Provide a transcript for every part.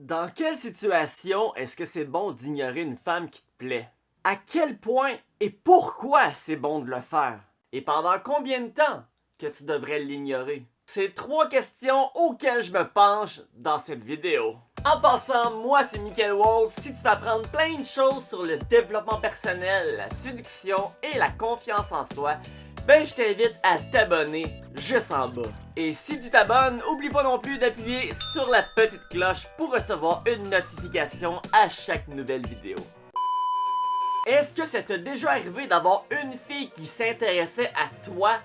Dans quelle situation est-ce que c'est bon d'ignorer une femme qui te plaît? À quel point et pourquoi c'est bon de le faire? Et pendant combien de temps que tu devrais l'ignorer? C'est 3 questions auxquelles je me penche dans cette vidéo. En passant, moi c'est Michael Wolf. Si tu veux apprendre plein de choses sur le développement personnel, la séduction et la confiance en soi, ben je t'invite à t'abonner juste en bas. Et si tu t'abonnes, oublie pas non plus d'appuyer sur la petite cloche pour recevoir une notification à chaque nouvelle vidéo. Est-ce que ça t'est déjà arrivé d'avoir une fille qui s'intéressait à toi,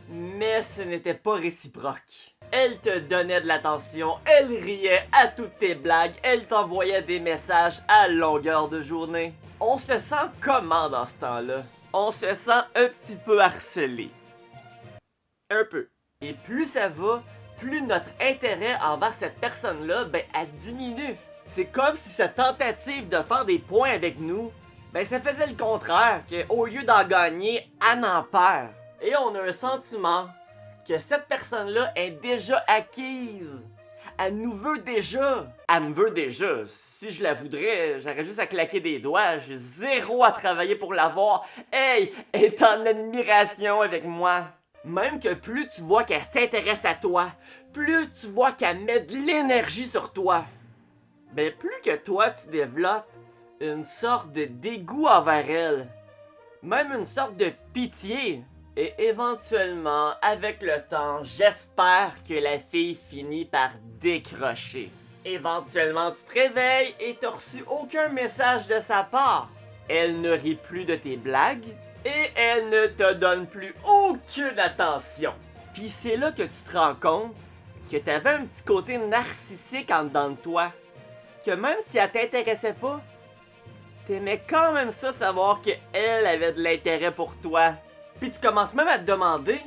mais ce n'était pas réciproque? Elle te donnait de l'attention, elle riait à toutes tes blagues, elle t'envoyait des messages à longueur de journée. On se sent comment dans ce temps-là? On se sent un petit peu harcelé. Un peu. Et plus ça va, plus notre intérêt envers cette personne-là, ben, elle diminue. C'est comme si sa tentative de faire des points avec nous, ben, ça faisait le contraire, qu'au lieu d'en gagner, elle en perd. Et on a un sentiment que cette personne-là est déjà acquise. Elle nous veut déjà. Elle me veut déjà. Si je la voudrais, j'aurais juste à claquer des doigts. J'ai zéro à travailler pour l'avoir. Hey, elle est en admiration avec moi. Même que plus tu vois qu'elle s'intéresse à toi, plus tu vois qu'elle met de l'énergie sur toi, ben plus que toi tu développes une sorte de dégoût envers elle. Même une sorte de pitié. Et éventuellement, avec le temps, j'espère que la fille finit par décrocher. Éventuellement, tu te réveilles et t'as reçu aucun message de sa part. Elle ne rit plus de tes blagues et elle ne te donne plus aucune attention. Puis c'est là que tu te rends compte que t'avais un petit côté narcissique en dedans de toi. Que même si elle t'intéressait pas, t'aimais quand même ça savoir qu'elle avait de l'intérêt pour toi. Puis tu commences même à te demander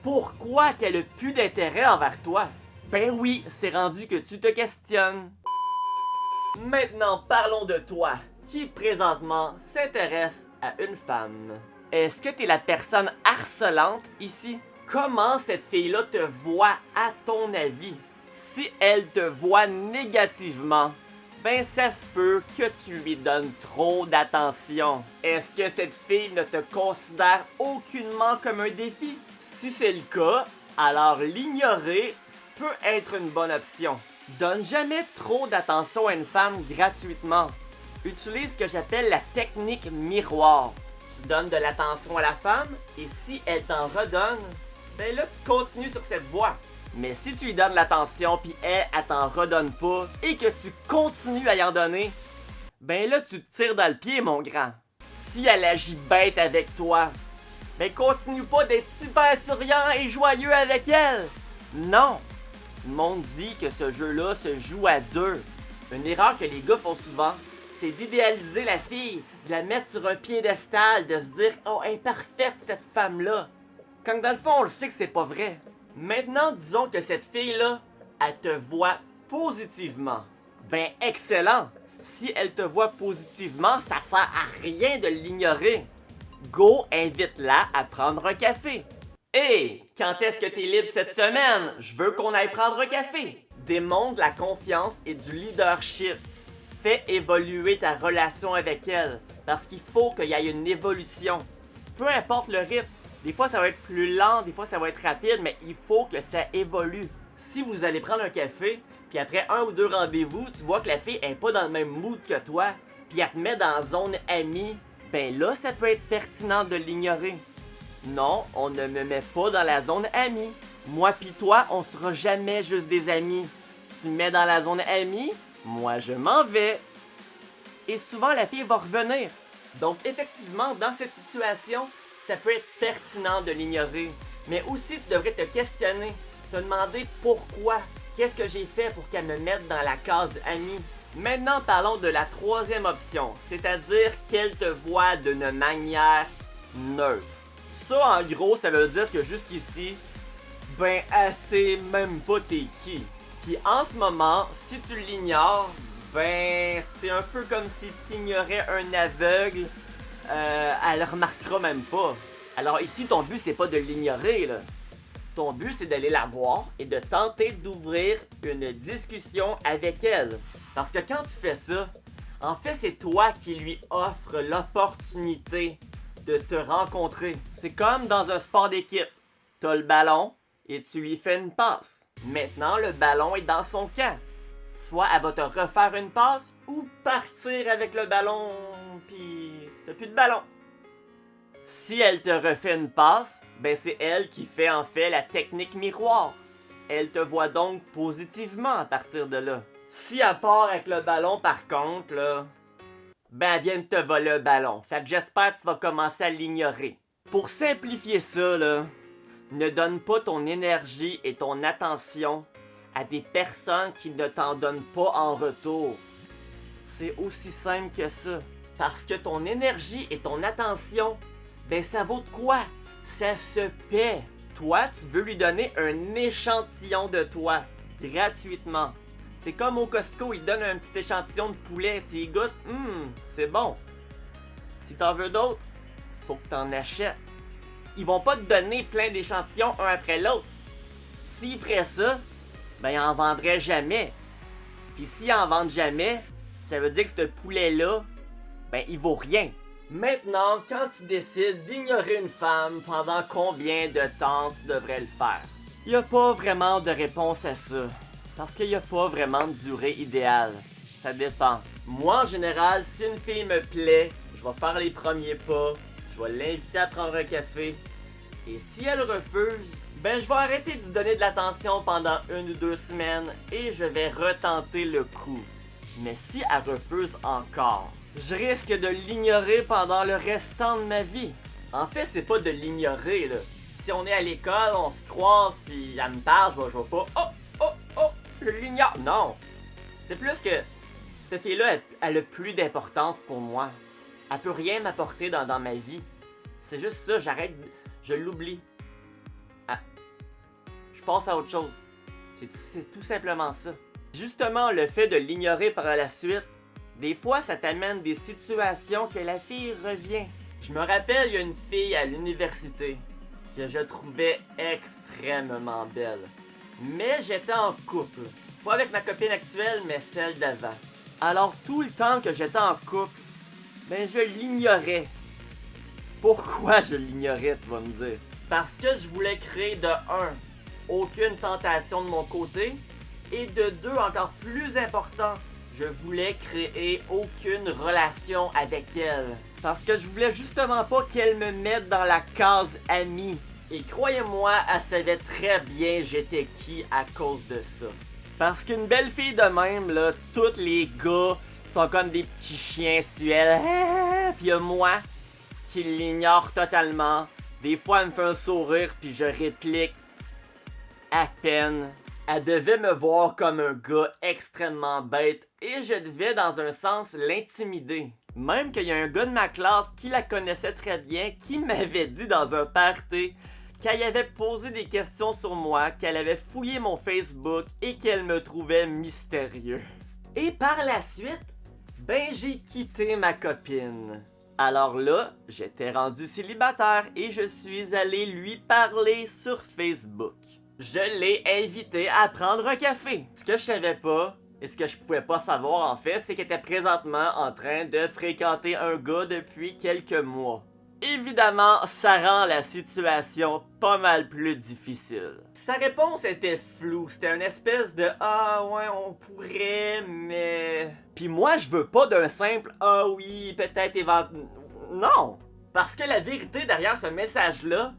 pourquoi qu'elle a plus d'intérêt envers toi. Ben oui, c'est rendu que tu te questionnes. Maintenant, parlons de toi, qui présentement s'intéresse à une femme. Est-ce que t'es la personne harcelante ici? Comment cette fille-là te voit à ton avis? Si elle te voit négativement, ben ça se peut que tu lui donnes trop d'attention. Est-ce que cette fille ne te considère aucunement comme un défi? Si c'est le cas, alors l'ignorer peut être une bonne option. Donne jamais trop d'attention à une femme gratuitement. Utilise ce que j'appelle la technique miroir. Tu donnes de l'attention à la femme et si elle t'en redonne, ben là tu continues sur cette voie. Mais si tu lui donnes l'attention puis elle t'en redonne pas et que tu continues à y en donner, ben là tu te tires dans le pied mon grand. Si elle agit bête avec toi, ben continue pas d'être super souriant et joyeux avec elle. Non, le monde dit que ce jeu-là se joue à deux. Une erreur que les gars font souvent, c'est d'idéaliser la fille, de la mettre sur un piédestal, de se dire « Oh, elle est parfaite cette femme-là ». Quand dans le fond on le sait que c'est pas vrai. Maintenant, disons que cette fille-là, elle te voit positivement. Ben, excellent! Si elle te voit positivement, ça sert à rien de l'ignorer. Go, invite-la à prendre un café. Hey, quand est-ce que t'es libre cette semaine? Je veux qu'on aille prendre un café. Démontre la confiance et du leadership. Fais évoluer ta relation avec elle, parce qu'il faut qu'il y ait une évolution. Peu importe le rythme. Des fois, ça va être plus lent, des fois, ça va être rapide, mais il faut que ça évolue. Si vous allez prendre un café, puis après 1 ou 2 rendez-vous, tu vois que la fille est pas dans le même mood que toi, puis elle te met dans la zone amie, ben là, ça peut être pertinent de l'ignorer. Non, on ne me met pas dans la zone amie. Moi pis toi, on sera jamais juste des amis. Tu me mets dans la zone amie, moi je m'en vais. Et souvent, la fille va revenir. Donc, effectivement, dans cette situation, ça peut être pertinent de l'ignorer. Mais aussi, tu devrais te questionner, te demander pourquoi. Qu'est-ce que j'ai fait pour qu'elle me mette dans la case amie? Maintenant, parlons de la troisième option, c'est-à-dire qu'elle te voit d'une manière neutre. Ça, en gros, ça veut dire que jusqu'ici, ben, elle sait même pas t'es qui. Puis en ce moment, si tu l'ignores, ben, c'est un peu comme si tu ignorais un aveugle. Elle le remarquera même pas. Alors ici, ton but, c'est pas de l'ignorer, là. Ton but, c'est d'aller la voir et de tenter d'ouvrir une discussion avec elle. Parce que quand tu fais ça, en fait, c'est toi qui lui offres l'opportunité de te rencontrer. C'est comme dans un sport d'équipe. T'as le ballon et tu lui fais une passe. Maintenant, le ballon est dans son camp. Soit elle va te refaire une passe ou partir avec le ballon, puis t'as plus de ballon. Si elle te refait une passe, ben c'est elle qui fait en fait la technique miroir. Elle te voit donc positivement à partir de là. Si elle part avec le ballon par contre, là, ben elle vient de te voler le ballon. Fait que j'espère que tu vas commencer à l'ignorer. Pour simplifier ça, là, ne donne pas ton énergie et ton attention à des personnes qui ne t'en donnent pas en retour. C'est aussi simple que ça. Parce que ton énergie et ton attention, ben ça vaut de quoi? Ça se paie. Toi, tu veux lui donner un échantillon de toi, gratuitement. C'est comme au Costco, ils te donnent un petit échantillon de poulet, tu y goûtes, c'est bon. Si t'en veux d'autres, faut que t'en achètes. Ils vont pas te donner plein d'échantillons un après l'autre. S'ils feraient ça, ben ils en vendraient jamais. Puis s'ils en vendent jamais, ça veut dire que ce poulet-là, ben il vaut rien. Maintenant, quand tu décides d'ignorer une femme, pendant combien de temps tu devrais le faire? Il n'y a pas vraiment de réponse à ça. Parce qu'il n'y a pas vraiment de durée idéale. Ça dépend. Moi, en général, si une fille me plaît, je vais faire les premiers pas, je vais l'inviter à prendre un café. Et si elle refuse, ben je vais arrêter de lui donner de l'attention pendant 1 ou 2 semaines et je vais retenter le coup. Mais si elle refuse encore, je risque de l'ignorer pendant le restant de ma vie. En fait, c'est pas de l'ignorer, là. Si on est à l'école, on se croise, puis elle me parle, je vais pas je l'ignore. Non. C'est plus que cette fille-là, elle a plus d'importance pour moi. Elle peut rien m'apporter dans ma vie. C'est juste ça, je l'oublie. Je passe à autre chose. C'est tout simplement ça. Justement, le fait de l'ignorer par la suite, des fois, ça t'amène des situations que la fille revient. Je me rappelle, il y a une fille à l'université que je trouvais extrêmement belle. Mais j'étais en couple. Pas avec ma copine actuelle, mais celle d'avant. Alors, tout le temps que j'étais en couple, ben je l'ignorais. Pourquoi je l'ignorais, tu vas me dire? Parce que je voulais créer de 1, aucune tentation de mon côté, et de 2, encore plus important, je voulais créer aucune relation avec elle. Parce que je voulais justement pas qu'elle me mette dans la case amie. Et croyez-moi, elle savait très bien j'étais qui à cause de ça. Parce qu'une belle fille de même, là, tous les gars sont comme des petits chiens suels. Puis moi, qui l'ignore totalement. Des fois, elle me fait un sourire, puis je réplique à peine. Elle devait me voir comme un gars extrêmement bête et je devais dans un sens l'intimider. Même qu'il y a un gars de ma classe qui la connaissait très bien qui m'avait dit dans un party qu'elle avait posé des questions sur moi, qu'elle avait fouillé mon Facebook et qu'elle me trouvait mystérieux. Et par la suite, ben j'ai quitté ma copine. Alors là, j'étais rendu célibataire et je suis allé lui parler sur Facebook. Je l'ai invité à prendre un café. Ce que je savais pas, et ce que je pouvais pas savoir en fait, c'est qu'elle était présentement en train de fréquenter un gars depuis quelques mois. Évidemment, ça rend la situation pas mal plus difficile. Sa réponse était floue, c'était une espèce de « Ah ouais, on pourrait, mais... » Puis moi, je veux pas d'un simple « Ah oui, peut-être éventuellement... » Non! Parce que la vérité derrière ce message-là,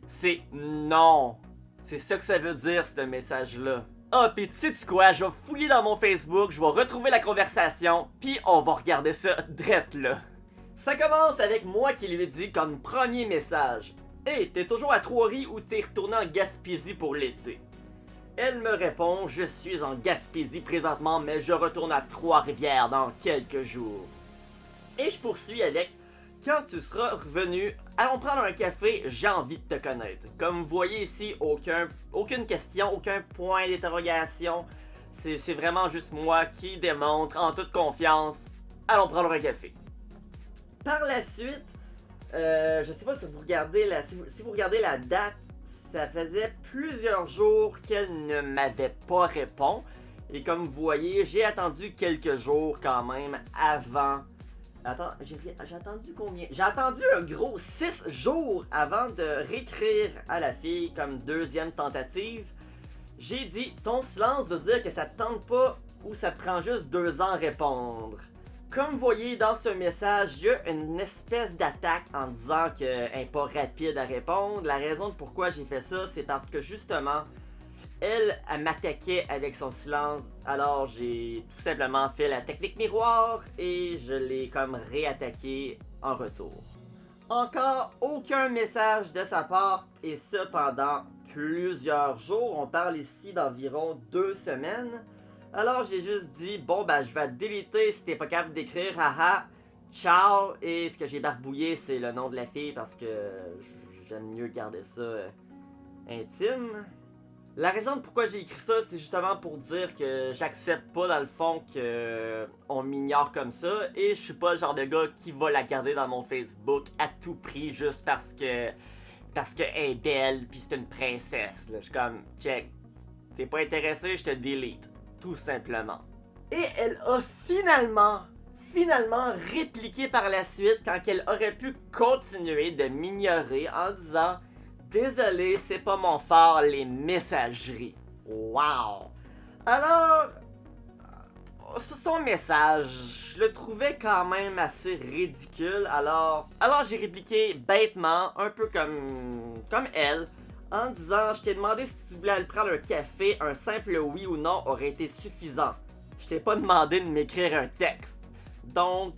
c'est « Non ». C'est ça que ça veut dire, ce message-là. Ah, pis tu sais quoi, je vais fouiller dans mon Facebook, je vais retrouver la conversation, puis on va regarder ça drette là. Ça commence avec moi qui lui dis comme premier message: « Hey, t'es toujours à Trois-Rives ou t'es retourné en Gaspésie pour l'été? » Elle me répond: « Je suis en Gaspésie présentement, mais je retourne à Trois-Rivières dans quelques jours. » Et je poursuis avec: « Quand tu seras revenu, allons prendre un café, j'ai envie de te connaître. » Comme vous voyez ici, aucune question, aucun point d'interrogation. C'est vraiment juste moi qui démontre en toute confiance: « Allons prendre un café. » Par la suite, je sais pas si vous regardez si vous regardez la date, ça faisait plusieurs jours qu'elle ne m'avait pas répondu. Et comme vous voyez, j'ai attendu quelques jours quand même avant. Attends, j'ai attendu combien? J'ai attendu un gros 6 jours avant de réécrire à la fille comme deuxième tentative. J'ai dit, ton silence veut dire que ça te tente pas ou ça te prend juste 2 ans à répondre. Comme vous voyez dans ce message, il y a une espèce d'attaque en disant qu'elle n'est pas rapide à répondre. La raison de pourquoi j'ai fait ça, c'est parce que justement, elle m'attaquait avec son silence. Alors j'ai tout simplement fait la technique miroir et je l'ai comme réattaqué en retour. Encore aucun message de sa part et ce pendant plusieurs jours. On parle ici d'environ 2 semaines. Alors j'ai juste dit, bon ben je vais te déliter si t'es pas capable d'écrire, haha, ciao. Et ce que j'ai barbouillé c'est le nom de la fille parce que j'aime mieux garder ça intime. La raison de pourquoi j'ai écrit ça, c'est justement pour dire que j'accepte pas dans le fond qu'on m'ignore comme ça. Et je suis pas le genre de gars qui va la garder dans mon Facebook à tout prix juste parce qu'elle est belle pis c'est une princesse. Là. Je suis comme, check, t'es pas intéressé, je te delete. Tout simplement. Et elle a finalement répliqué par la suite quand elle aurait pu continuer de m'ignorer en disant désolé, c'est pas mon fort, les messageries. Wow! Alors, son message, je le trouvais quand même assez ridicule. Alors j'ai répliqué bêtement, un peu comme elle, en disant, je t'ai demandé si tu voulais aller prendre un café, un simple oui ou non aurait été suffisant. Je t'ai pas demandé de m'écrire un texte. Donc,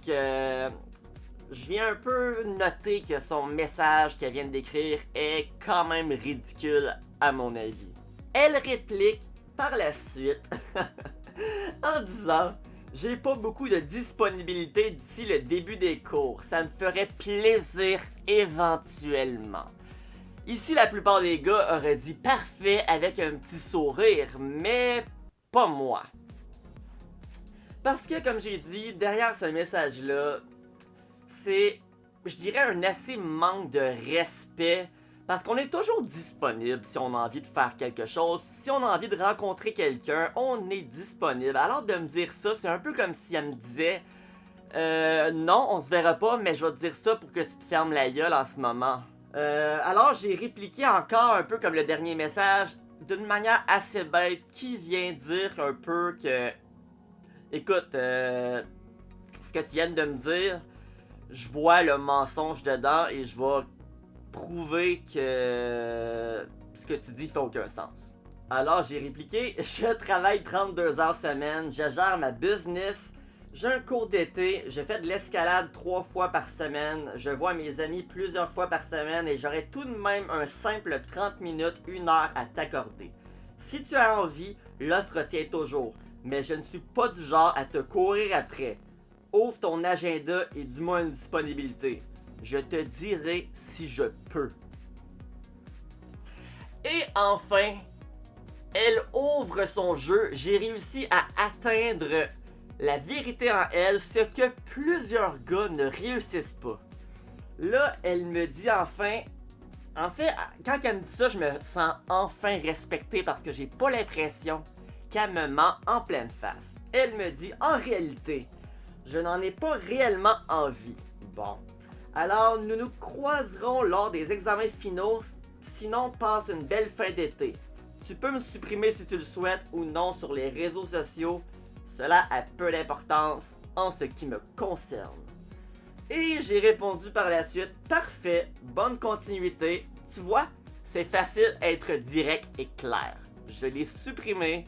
je viens un peu noter que son message qu'elle vient d'écrire est quand même ridicule à mon avis. Elle réplique par la suite en disant « J'ai pas beaucoup de disponibilité d'ici le début des cours, ça me ferait plaisir éventuellement. » Ici, la plupart des gars auraient dit « Parfait » avec un petit sourire, mais pas moi. Parce que, comme j'ai dit, derrière ce message-là, c'est, je dirais, un assez manque de respect. Parce qu'on est toujours disponible si on a envie de faire quelque chose. Si on a envie de rencontrer quelqu'un, on est disponible. Alors de me dire ça, c'est un peu comme si elle me disait non, on se verra pas, mais je vais te dire ça pour que tu te fermes la gueule en ce moment. Alors j'ai répliqué encore un peu comme le dernier message, d'une manière assez bête, qui vient dire un peu que écoute, ce que tu viens de me dire, je vois le mensonge dedans et je vais prouver que ce que tu dis fait aucun sens. Alors j'ai répliqué, je travaille 32 heures semaine, je gère ma business, j'ai un cours d'été, je fais de l'escalade 3 fois par semaine, je vois mes amis plusieurs fois par semaine et j'aurai tout de même un simple 30 minutes, 1 heure à t'accorder. Si tu as envie, l'offre tient toujours, mais je ne suis pas du genre à te courir après. Ouvre ton agenda et dis-moi une disponibilité. Je te dirai si je peux. Et enfin, elle ouvre son jeu. J'ai réussi à atteindre la vérité en elle, ce que plusieurs gars ne réussissent pas. Là, elle me dit enfin... En fait, quand elle me dit ça, je me sens enfin respecté parce que j'ai pas l'impression qu'elle me ment en pleine face. Elle me dit, en réalité, je n'en ai pas réellement envie. Bon. Alors, nous nous croiserons lors des examens finaux, sinon passe une belle fin d'été. Tu peux me supprimer si tu le souhaites ou non sur les réseaux sociaux. Cela a peu d'importance en ce qui me concerne. Et j'ai répondu par la suite, parfait, bonne continuité. Tu vois, c'est facile d'être direct et clair. Je l'ai supprimé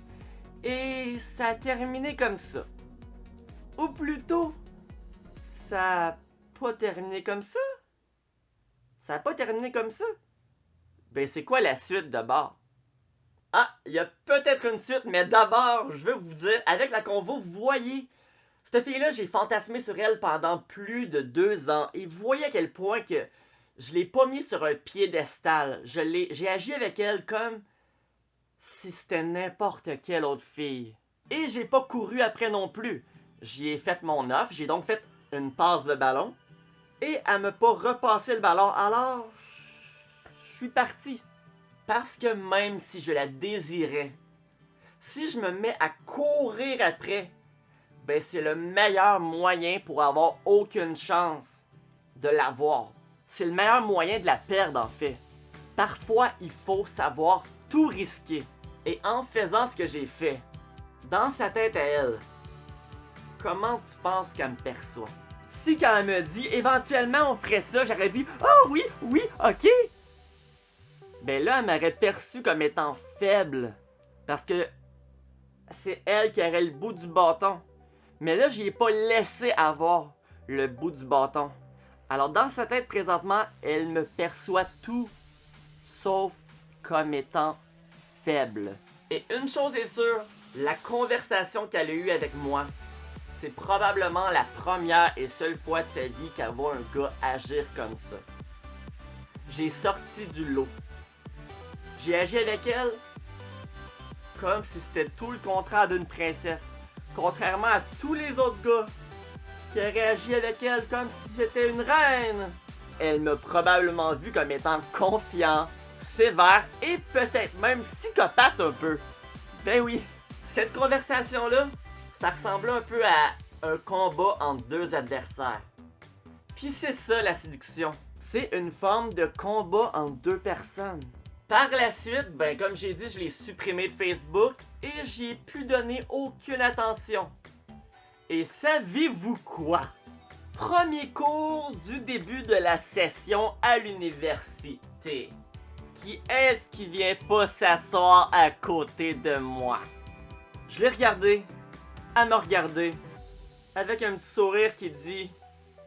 et ça a terminé comme ça. Ou plutôt, ça a pas terminé comme ça? Ça a pas terminé comme ça? Ben c'est quoi la suite d'abord? Ah, il y a peut-être une suite, mais d'abord, je veux vous dire, avec la convo, vous voyez, cette fille-là, j'ai fantasmé sur elle pendant plus de 2 ans. Et vous voyez à quel point que je l'ai pas mis sur un piédestal. J'ai agi avec elle comme si c'était n'importe quelle autre fille. Et j'ai pas couru après non plus. J'y ai fait mon offre, j'ai donc fait une passe de ballon. Et elle m'a pas repassé le ballon, alors je suis parti. Parce que même si je la désirais, Si je me mets à courir après, ben c'est le meilleur moyen pour avoir aucune chance de l'avoir. C'est le meilleur moyen de la perdre en fait. Parfois, il faut savoir tout risquer. Et en faisant ce que j'ai fait, dans sa tête à elle, comment tu penses qu'elle me perçoit? Si quand elle me dit éventuellement on ferait ça, j'aurais dit oh oui, oui, ok. Ben là, elle m'aurait perçu comme étant faible. Parce que c'est elle qui aurait le bout du bâton. Mais là, j'y ai pas laissé avoir le bout du bâton. Alors dans sa tête présentement, elle me perçoit tout sauf comme étant faible. Et une chose est sûre, la conversation qu'elle a eue avec moi, c'est probablement la première et seule fois de sa vie qu'elle voit un gars agir comme ça. J'ai sorti du lot. J'ai agi avec elle comme si c'était tout le contraire d'une princesse. Contrairement à tous les autres gars qui auraient agi avec elle comme si c'était une reine. Elle m'a probablement vu comme étant confiant, sévère et peut-être même psychopathe un peu. Ben oui, cette conversation-là, ça ressemblait un peu à un combat entre deux adversaires. Puis c'est ça la séduction. C'est une forme de combat entre deux personnes. Par la suite, ben comme j'ai dit, je l'ai supprimé de Facebook et j'y ai plus donné aucune attention. Et savez-vous quoi? Premier cours du début de la session à l'université. Qui est-ce qui vient pas s'asseoir à côté de moi? Je l'ai regardé, elle m'a regardé, avec un petit sourire qui dit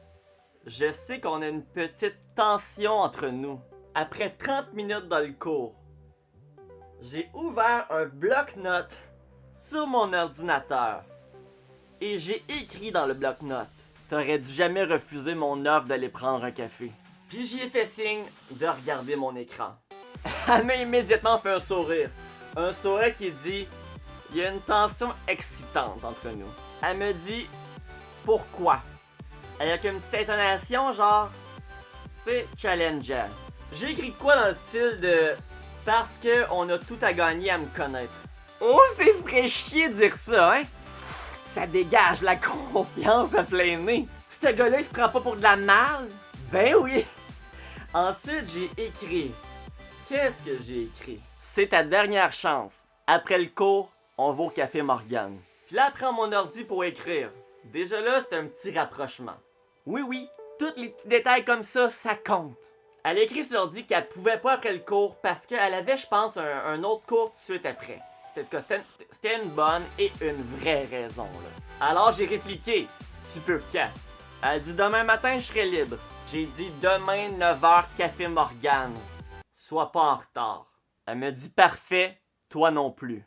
« Je sais qu'on a une petite tension entre nous. » Après 30 minutes dans le cours, j'ai ouvert un bloc-notes sur mon ordinateur et j'ai écrit dans le bloc-notes « T'aurais dû jamais refuser mon offre d'aller prendre un café. » Puis j'y ai fait signe de regarder mon écran. Elle m'a immédiatement fait un sourire. Un sourire qui dit « Il y a une tension excitante entre nous. » Elle me dit « Pourquoi? » Avec une petite intonation genre « C'est challengeant. » J'ai écrit quoi dans le style de « Parce que on a tout à gagner à me connaître. » Oh, c'est fraîchier de dire ça, hein? Ça dégage la confiance à plein nez. Ce gars-là, il se prend pas pour de la malle? Ben oui! Ensuite, j'ai écrit. Qu'est-ce que j'ai écrit? C'est ta dernière chance. Après le cours, on va au Café Morgane. Puis là, elle prend mon ordi pour écrire. Déjà là, c'est un petit rapprochement. Oui, tous les petits détails comme ça compte. Elle a écrit sur l'ordi qu'elle pouvait pas après le cours parce qu'elle avait, je pense, un autre cours tout de suite après. C'était une bonne et une vraie raison, là. Alors j'ai répliqué, tu peux quand? Elle dit demain matin je serai libre. J'ai dit demain 9h Café Morgane. Sois pas en retard. Elle me dit parfait, toi non plus.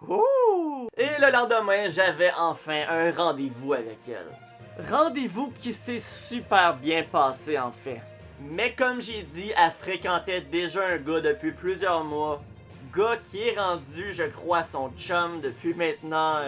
Ouh! Et le lendemain, j'avais enfin un rendez-vous avec elle. Rendez-vous qui s'est super bien passé en fait. Mais comme j'ai dit, elle fréquentait déjà un gars depuis plusieurs mois. Gars qui est rendu, je crois, son chum depuis maintenant...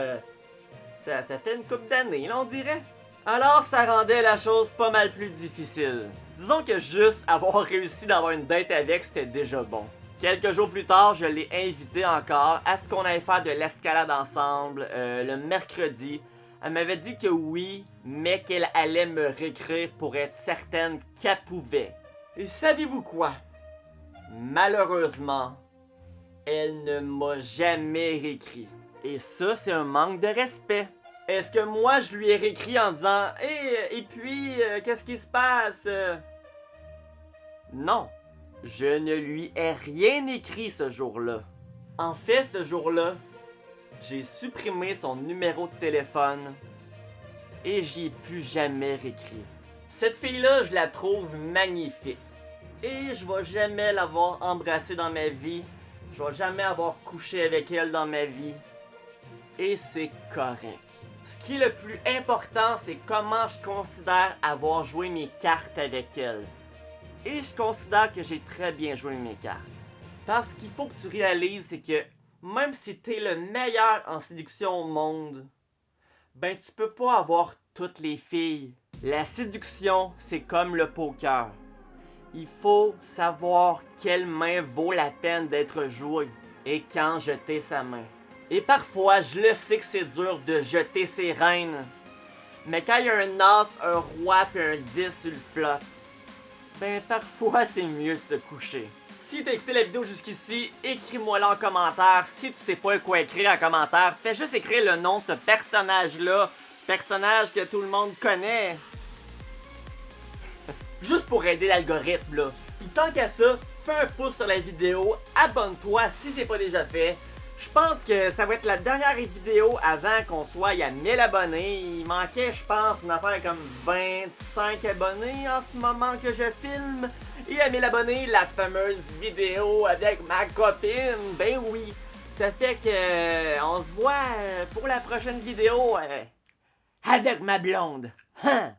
ça fait une couple d'années, là, on dirait. Alors, ça rendait la chose pas mal plus difficile. Disons que juste avoir réussi d'avoir une date avec, c'était déjà bon. Quelques jours plus tard, je l'ai invité encore à ce qu'on aille faire de l'escalade ensemble le mercredi. Elle m'avait dit que oui, mais qu'elle allait me réécrire pour être certaine qu'elle pouvait. Et savez-vous quoi? Malheureusement, elle ne m'a jamais réécrit. Et ça, c'est un manque de respect. Est-ce que moi, je lui ai réécrit en disant « Hey, et puis, qu'est-ce qui se passe? » Non, je ne lui ai rien écrit ce jour-là. En fait, ce jour-là, j'ai supprimé son numéro de téléphone et j'y ai plus jamais réécrit. Cette fille-là, je la trouve magnifique. Et je vais jamais l'avoir embrassée dans ma vie. Je vais jamais avoir couché avec elle dans ma vie. Et c'est correct. Ce qui est le plus important, c'est comment je considère avoir joué mes cartes avec elle. Et je considère que j'ai très bien joué mes cartes. Parce qu'il faut que tu réalises, c'est que même si t'es le meilleur en séduction au monde, ben tu peux pas avoir toutes les filles. La séduction, c'est comme le poker. Il faut savoir quelle main vaut la peine d'être jouée. et quand jeter sa main. Et parfois, je le sais que c'est dur de jeter ses reines. Mais quand il y a un as, un roi puis un 10 sur le flop, ben parfois c'est mieux de se coucher. Si t'as écouté la vidéo jusqu'ici, écris-moi là en commentaire. Si tu sais pas quoi écrire en commentaire, fais juste écrire le nom de ce personnage-là. Personnage que tout le monde connaît. Juste pour aider l'algorithme là. Puis tant qu'à ça, fais un pouce sur la vidéo, abonne-toi si c'est pas déjà fait. Je pense que ça va être la dernière vidéo avant qu'on soit à 1000 abonnés. Il manquait, je pense, une affaire comme 25 abonnés en ce moment que je filme. Et à 1000 abonnés, la fameuse vidéo avec ma copine. Ben oui, ça fait que on se voit pour la prochaine vidéo avec ma blonde. Hein?